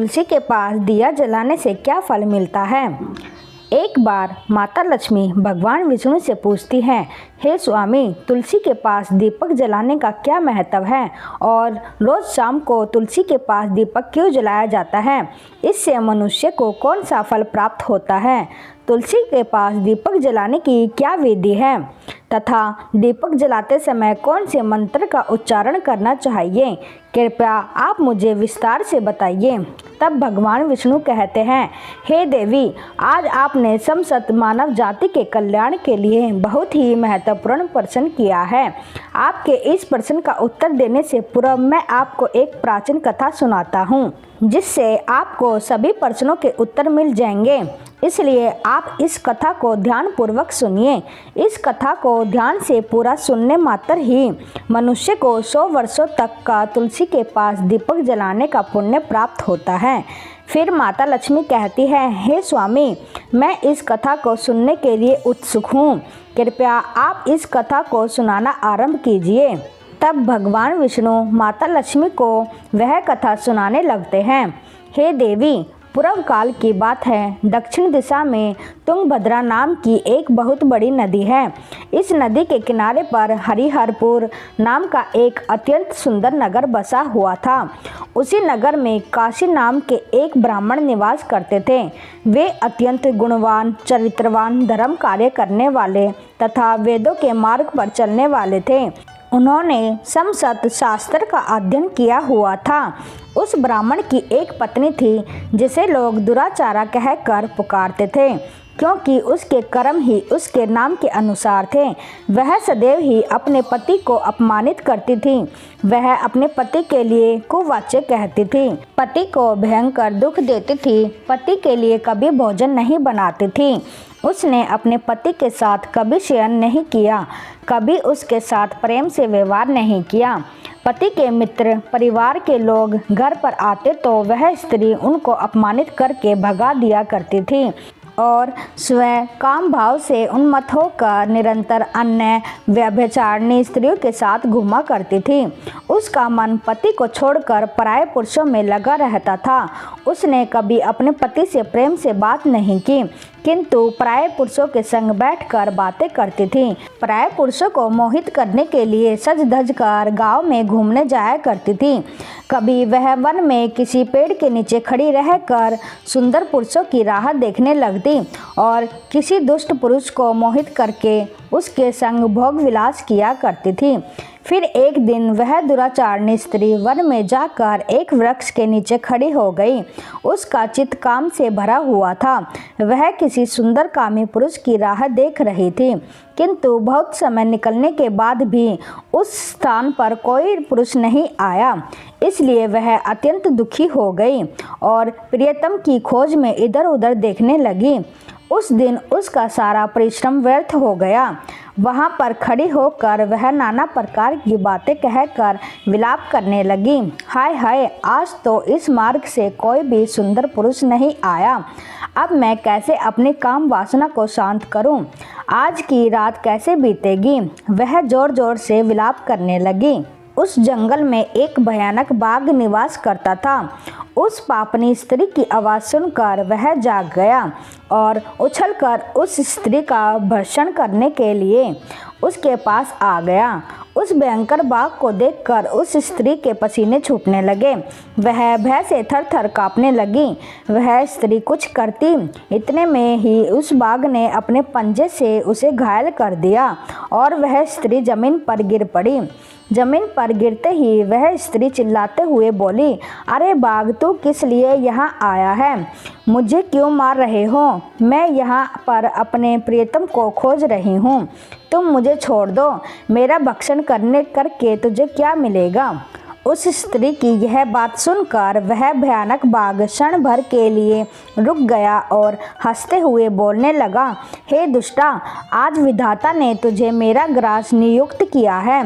तुलसी के पास दिया जलाने से क्या फल मिलता है। एक बार माता लक्ष्मी भगवान विष्णु से पूछती हैं, हे स्वामी, तुलसी के पास दीपक जलाने का क्या महत्व है और रोज शाम को तुलसी के पास दीपक क्यों जलाया जाता है। इससे मनुष्य को कौन सा फल प्राप्त होता है। तुलसी के पास दीपक जलाने की क्या विधि है तथा दीपक जलाते समय कौन से मंत्र का उच्चारण करना चाहिए, कृपया आप मुझे विस्तार से बताइए। तब भगवान विष्णु कहते हैं, हे देवी, आज आपने समस्त मानव जाति के कल्याण के लिए बहुत ही महत्वपूर्ण प्रश्न किया है। आपके इस प्रश्न का उत्तर देने से पूर्व मैं आपको एक प्राचीन कथा सुनाता हूँ, जिससे आपको सभी प्रश्नों के उत्तर मिल जाएंगे। इसलिए आप इस कथा को ध्यानपूर्वक सुनिए। इस कथा को ध्यान से पूरा सुनने मात्र ही मनुष्य को 100 वर्षों तक का तुलसी के पास दीपक जलाने का पुण्य प्राप्त होता है। फिर माता लक्ष्मी कहती है, हे स्वामी, मैं इस कथा को सुनने के लिए उत्सुक हूँ। कृपया आप इस कथा को सुनाना आरंभ कीजिए। तब भगवान विष्णु माता लक्ष्मी को वह कथा सुनाने लगते हैं। हे देवी, पूर्व काल की बात है। दक्षिण दिशा में तुंगभद्रा नाम की एक बहुत बड़ी नदी है। इस नदी के किनारे पर हरिहरपुर नाम का एक अत्यंत सुंदर नगर बसा हुआ था। उसी नगर में काशी नाम के एक ब्राह्मण निवास करते थे। वे अत्यंत गुणवान, चरित्रवान, धर्म कार्य करने वाले तथा वेदों के मार्ग पर चलने वाले थे। उन्होंने समस्त शास्त्र का अध्ययन किया हुआ था। उस ब्राह्मण की एक पत्नी थी, जिसे लोग दुराचारा कहकर पुकारते थे, क्योंकि उसके कर्म ही उसके नाम के अनुसार थे। वह सदैव ही अपने पति को अपमानित करती थी। वह अपने पति के लिए कुवाच्य कहती थी, पति को भयंकर दुख देती थी, पति के लिए कभी भोजन नहीं बनाती थी। उसने अपने पति के साथ कभी शयन नहीं किया, कभी उसके साथ प्रेम से व्यवहार नहीं किया। पति के मित्र, परिवार के लोग घर पर आते तो वह स्त्री उनको अपमानित करके भगा दिया करती थी और स्वयं काम भाव से उन्मत्त होकर निरंतर अन्य व्यभिचारिणी स्त्रियों के साथ घूमा करती थी। उसका मन पति को छोड़कर पराये पुरुषों में लगा रहता था। उसने कभी अपने पति से प्रेम से बात नहीं की, किंतु पराये पुरुषों के संग बैठकर बातें करती थी। पराये पुरुषों को मोहित करने के लिए सज धज कर गाँव में घूमने जाया करती थी। कभी वह वन में किसी पेड़ के नीचे खड़ी रहकर सुंदर पुरुषों की राह देखने लगती और किसी दुष्ट पुरुष को मोहित करके उसके संग भोग विलास किया करती थी। फिर एक दिन वह दुराचारणी स्त्री वन में जाकर एक वृक्ष के नीचे खड़ी हो गई। उसका चित्त काम से भरा हुआ था। वह किसी सुंदर कामी पुरुष की राह देख रही थी, किंतु बहुत समय निकलने के बाद भी उस स्थान पर कोई पुरुष नहीं आया। इसलिए वह अत्यंत दुखी हो गई और प्रियतम की खोज में इधर उधर देखने लगी। उस दिन उसका सारा परिश्रम व्यर्थ हो गया। वहाँ पर खड़ी होकर वह नाना प्रकार की बातें कहकर विलाप करने लगी। हाय हाय, आज तो इस मार्ग से कोई भी सुंदर पुरुष नहीं आया। अब मैं कैसे अपनी काम वासना को शांत करूं? आज की रात कैसे बीतेगी? वह जोर जोर से विलाप करने लगी। उस जंगल में एक भयानक बाघ निवास करता था। उस पापनी स्त्री की आवाज़ सुनकर वह जाग गया और उछलकर उस स्त्री का भक्षण करने के लिए उसके पास आ गया। उस भयंकर बाघ को देखकर उस स्त्री के पसीने छूटने लगे। वह भय से थर थर काँपने लगी। वह स्त्री कुछ करती, इतने में ही उस बाघ ने अपने पंजे से उसे घायल कर दिया और वह स्त्री जमीन पर गिर पड़ी। जमीन पर गिरते ही वह स्त्री चिल्लाते हुए बोली, अरे बाघ, तू किस लिए यहाँ आया है? मुझे क्यों मार रहे हो? मैं यहाँ पर अपने प्रियतम को खोज रही हूँ। तुम मुझे छोड़ दो। मेरा भक्षण करके तुझे क्या मिलेगा? उस स्त्री की यह बात सुनकर वह भयानक बाघ क्षण भर के लिए रुक गया और हंसते हुए बोलने लगा, हे दुष्टा, आज विधाता ने तुझे मेरा ग्रास नियुक्त किया है।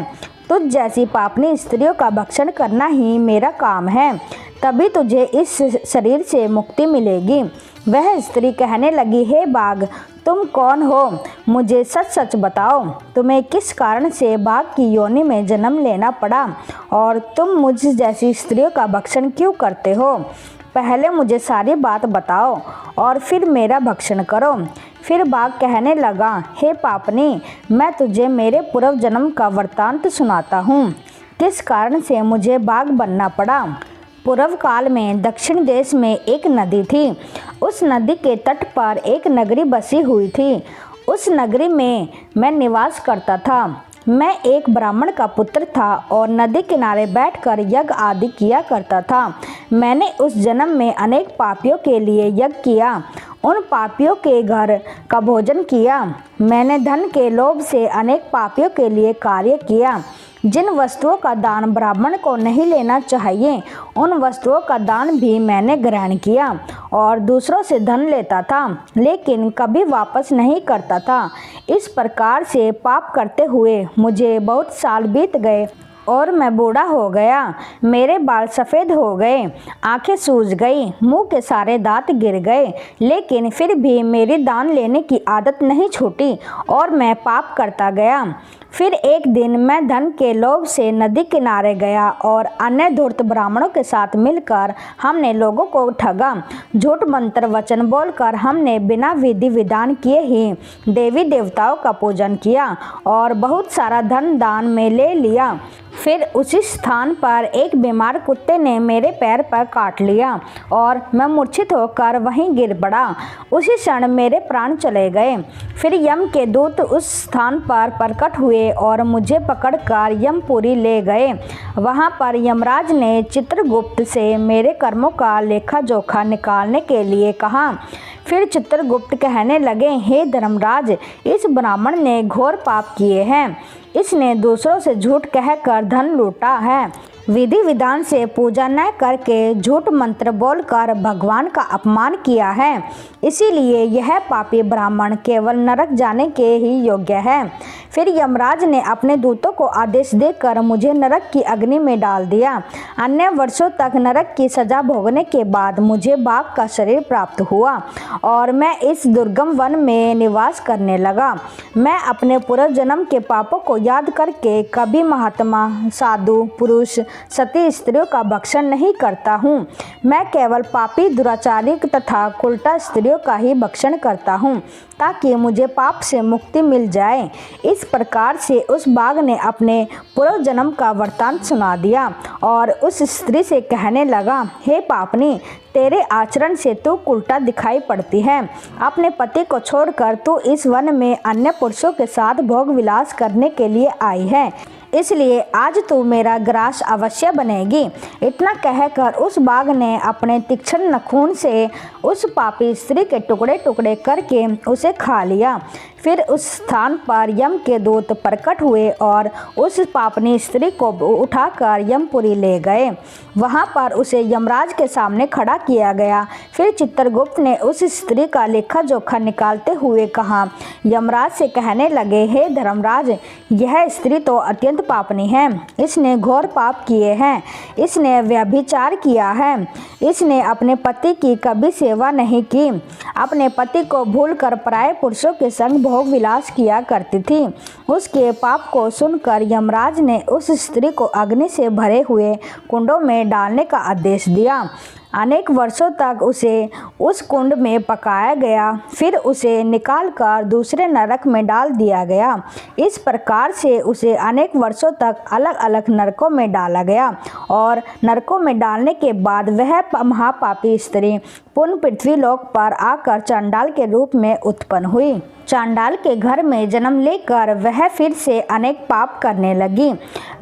तुझ जैसी पापनी स्त्रियों का भक्षण करना ही मेरा काम है, तभी तुझे इस शरीर से मुक्ति मिलेगी। वह स्त्री कहने लगी, हे बाघ, तुम कौन हो? मुझे सच सच बताओ, तुम्हें किस कारण से बाघ की योनि में जन्म लेना पड़ा और तुम मुझ जैसी स्त्रियों का भक्षण क्यों करते हो? पहले मुझे सारी बात बताओ और फिर मेरा भक्षण करो। फिर बाघ कहने लगा, हे पापनी, मैं तुझे मेरे पूर्व जन्म का वृत्तांत सुनाता हूँ, किस कारण से मुझे बाघ बनना पड़ा। पूर्व काल में दक्षिण देश में एक नदी थी। उस नदी के तट पर एक नगरी बसी हुई थी। उस नगरी में मैं निवास करता था। मैं एक ब्राह्मण का पुत्र था और नदी किनारे बैठकर यज्ञ आदि किया करता था। मैंने उस जन्म में अनेक पापियों के लिए यज्ञ किया, उन पापियों के घर का भोजन किया। मैंने धन के लोभ से अनेक पापियों के लिए कार्य किया। जिन वस्तुओं का दान ब्राह्मण को नहीं लेना चाहिए, उन वस्तुओं का दान भी मैंने ग्रहण किया और दूसरों से धन लेता था, लेकिन कभी वापस नहीं करता था। इस प्रकार से पाप करते हुए मुझे बहुत साल बीत गए और मैं बूढ़ा हो गया। मेरे बाल सफ़ेद हो गए, आंखें सूज गई, मुंह के सारे दांत गिर गए, लेकिन फिर भी मेरी दान लेने की आदत नहीं छूटी और मैं पाप करता गया। फिर एक दिन मैं धन के लोभ से नदी किनारे गया और अन्य धूर्त ब्राह्मणों के साथ मिलकर हमने लोगों को ठगा। झूठ मंत्र वचन बोलकर हमने बिना विधि विधान किए ही देवी देवताओं का पूजन किया और बहुत सारा धन दान में ले लिया। फिर उसी स्थान पर एक बीमार कुत्ते ने मेरे पैर पर काट लिया और मैं मूर्छित होकर वहीं गिर पड़ा। उसी क्षण मेरे प्राण चले गए। फिर यम के दूत उस स्थान पर प्रकट हुए और मुझे पकड़कर यमपुरी ले गए। वहां पर यमराज ने चित्रगुप्त से मेरे कर्मों का लेखा जोखा निकालने के लिए कहा। फिर चित्रगुप्त कहने लगे, हे धर्मराज, इस ब्राह्मण ने घोर पाप किए हैं। इसने दूसरों से झूठ कहकर धन लूटा है, विधि विधान से पूजा न करके झूठ मंत्र बोलकर भगवान का अपमान किया है। इसीलिए यह पापी ब्राह्मण केवल नरक जाने के ही योग्य है। फिर यमराज ने अपने दूतों को आदेश देकर मुझे नरक की अग्नि में डाल दिया। अन्य वर्षों तक नरक की सजा भोगने के बाद मुझे बाघ का शरीर प्राप्त हुआ और मैं इस दुर्गम वन में निवास करने लगा। मैं अपने पूर्व जन्म के पापों को याद करके कभी महात्मा, साधु पुरुष, सती स्त्रियों का भक्षण नहीं करता हूँ। मैं केवल पापी, दुराचारी तथा कुलटा स्त्रियों का ही भक्षण करता हूँ, ताकि मुझे पाप से मुक्ति मिल जाए। इस प्रकार से उस बाघ ने अपने पूर्व जन्म का वृत्तांत सुना दिया और उस स्त्री से कहने लगा, हे पापनी, तेरे आचरण से तू उल्टा दिखाई पड़ती है। अपने पति को छोड़कर तू इस वन में अन्य पुरुषों के साथ भोग विलास करने के लिए आई है, इसलिए आज तू मेरा ग्रास अवश्य बनेगी। इतना कहकर उस बाघ ने अपने तीक्ष्ण नखून से उस पापी स्त्री के टुकड़े टुकड़े करके उसे खा लिया। फिर उस स्थान पर यम के दूत प्रकट हुए और उस पापनी स्त्री को उठाकर यमपुरी ले गए। वहां पर उसे यमराज के सामने खड़ा किया गया। फिर चित्रगुप्त ने उस स्त्री का लेखा जोखा निकालते हुए कहा। यमराज से कहने लगे, हे धर्मराज, यह स्त्री तो अत्यंत पापनी है। इसने घोर पाप किए हैं। इसने व्यभिचार किया है। इसने अपने पति की कभी सेवा नहीं की। अपने पति को भूलकर पराये पुरुषों के संग भोग विलास किया करती थी। उसके पाप को सुनकर यमराज ने उस स्त्री को अग्नि से भरे हुए कुंडों में डालने का आदेश दिया। अनेक वर्षों तक उसे उस कुंड में पकाया गया। फिर उसे निकालकर दूसरे नरक में डाल दिया गया। इस प्रकार से उसे अनेक वर्षों तक अलग अलग नरकों में डाला गया और नरकों में डालने के बाद वह महापापी स्त्री पुनः पृथ्वी लोक पर आकर चांडाल के रूप में उत्पन्न हुई। चांडाल के घर में जन्म लेकर वह फिर से अनेक पाप करने लगी,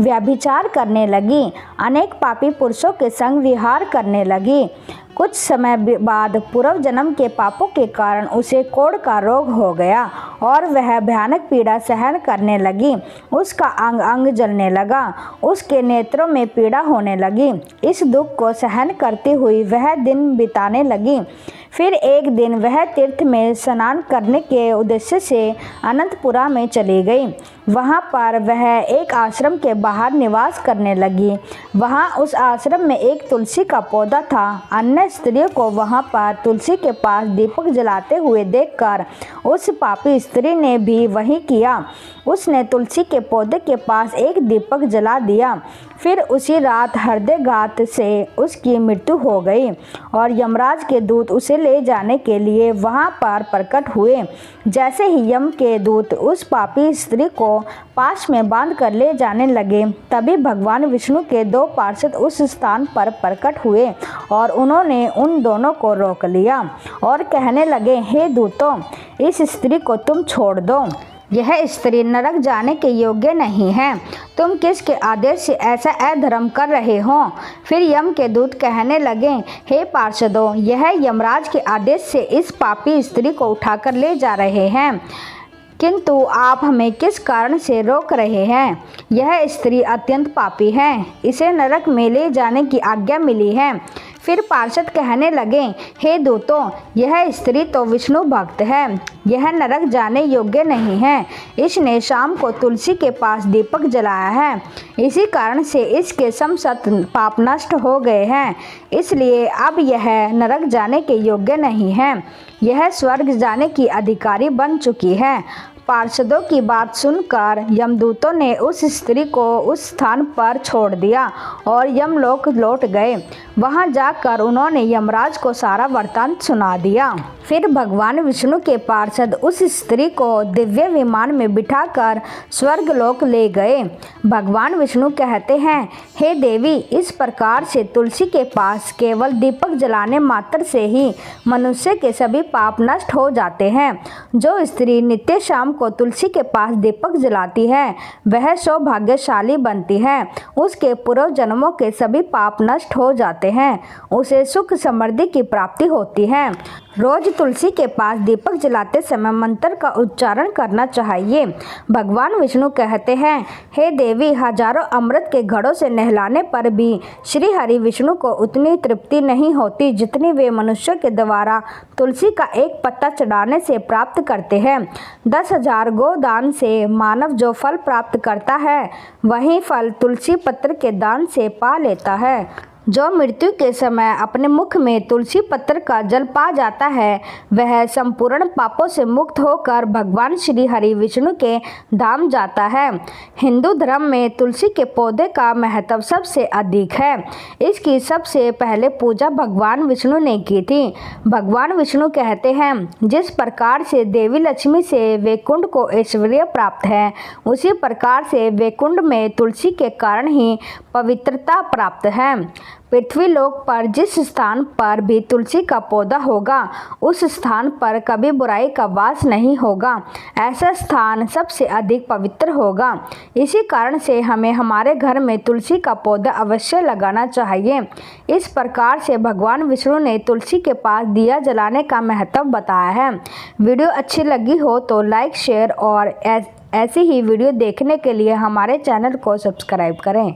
व्यभिचार करने लगी, अनेक पापी पुरुषों के संग विहार करने लगी। कुछ समय बाद पूर्व जन्म के पापों के कारण उसे कोढ़ का रोग हो गया और वह भयानक पीड़ा सहन करने लगी। उसका अंग अंग जलने लगा। उसके नेत्रों में पीड़ा होने लगी। इस दुख को सहन करती हुई वह दिन बिताने लगी। फिर एक दिन वह तीर्थ में स्नान करने के उद्देश्य से अनंतपुरा में चली गई। वहाँ पर वह एक आश्रम के बाहर निवास करने लगी। वहाँ उस आश्रम में एक तुलसी का पौधा था। अन्य स्त्रियों को वहाँ पर तुलसी के पास दीपक जलाते हुए देखकर उस पापी स्त्री ने भी वही किया। उसने तुलसी के पौधे के पास एक दीपक जला दिया। फिर उसी रात हृदयघात से उसकी मृत्यु हो गई और यमराज के दूत उसे ले जाने के लिए वहाँ पर प्रकट हुए। जैसे ही यम के दूत उस पापी स्त्री को पाश में बांध कर ले जाने लगे, तभी भगवान विष्णु के दो पार्षद उस स्थान पर प्रकट हुए और उन्होंने उन दोनों को रोक लिया और कहने लगे, हे दूतों, इस स्त्री को तुम छोड़ दो। यह स्त्री नरक जाने के योग्य नहीं है। तुम किसके आदेश से ऐसा अधर्म कर रहे हो? फिर यम के दूत कहने लगे, हे पार्षदों, यह यमराज के आदेश से इस पापी स्त्री को उठाकर ले जा रहे हैं, किंतु आप हमें किस कारण से रोक रहे हैं? यह स्त्री अत्यंत पापी है, इसे नरक में ले जाने की आज्ञा मिली है। फिर पार्षद कहने लगे, हे दूतों, यह स्त्री तो विष्णु भक्त है, यह नरक जाने योग्य नहीं है। इसने शाम को तुलसी के पास दीपक जलाया है, इसी कारण से इसके समस्त पाप नष्ट हो गए हैं, इसलिए अब यह नरक जाने के योग्य नहीं है, यह स्वर्ग जाने की अधिकारी बन चुकी है। पार्षदों की बात सुनकर यमदूतों ने उस स्त्री को उस स्थान पर छोड़ दिया और यमलोक लौट गए। वहां जाकर उन्होंने यमराज को सारा वृत्तांत सुना दिया। फिर भगवान विष्णु के पार्षद उस स्त्री को दिव्य विमान में बिठाकर स्वर्गलोक ले गए। भगवान विष्णु कहते हैं, हे देवी, इस प्रकार से तुलसी के पास केवल दीपक जलाने मात्र से ही मनुष्य के सभी पाप नष्ट हो जाते हैं। जो स्त्री नित्य शाम को तुलसी के पास दीपक जलाती है, वह सौभाग्यशाली बनती है। उसके पूर्व जन्मों के सभी पाप नष्ट हो जाते हैं, उसे सुख समृद्धि की प्राप्ति होती है। रोज तुलसी के पास दीपक जलाते समय मंत्र का उच्चारण करना चाहिए। भगवान विष्णु कहते हैं, हे देवी, हजारों अमृत के घड़ों से नहलाने पर भी श्री हरि विष्णु को उतनी तृप्ति नहीं होती जितनी वे मनुष्य के द्वारा तुलसी का एक पत्ता चढ़ाने से प्राप्त करते हैं। 10,000 गोदान से मानव जो फल प्राप्त करता है, वही फल तुलसी पत्र के दान से पा लेता है। जो मृत्यु के समय अपने मुख में तुलसी पत्र का जल पा जाता है, वह संपूर्ण पापों से मुक्त होकर भगवान श्री हरि विष्णु के धाम जाता है। हिंदू धर्म में तुलसी के पौधे का महत्व सबसे अधिक है। इसकी सबसे पहले पूजा भगवान विष्णु ने की थी। भगवान विष्णु कहते हैं, जिस प्रकार से देवी लक्ष्मी से वैकुंठ को ऐश्वर्य प्राप्त है, उसी प्रकार से वैकुंठ में तुलसी के कारण ही पवित्रता प्राप्त है। पृथ्वी लोक पर जिस स्थान पर भी तुलसी का पौधा होगा, उस स्थान पर कभी बुराई का वास नहीं होगा। ऐसा स्थान सबसे अधिक पवित्र होगा। इसी कारण से हमें हमारे घर में तुलसी का पौधा अवश्य लगाना चाहिए। इस प्रकार से भगवान विष्णु ने तुलसी के पास दिया जलाने का महत्व बताया है। वीडियो अच्छी लगी हो तो लाइक, शेयर और ऐसी ही वीडियो देखने के लिए हमारे चैनल को सब्सक्राइब करें।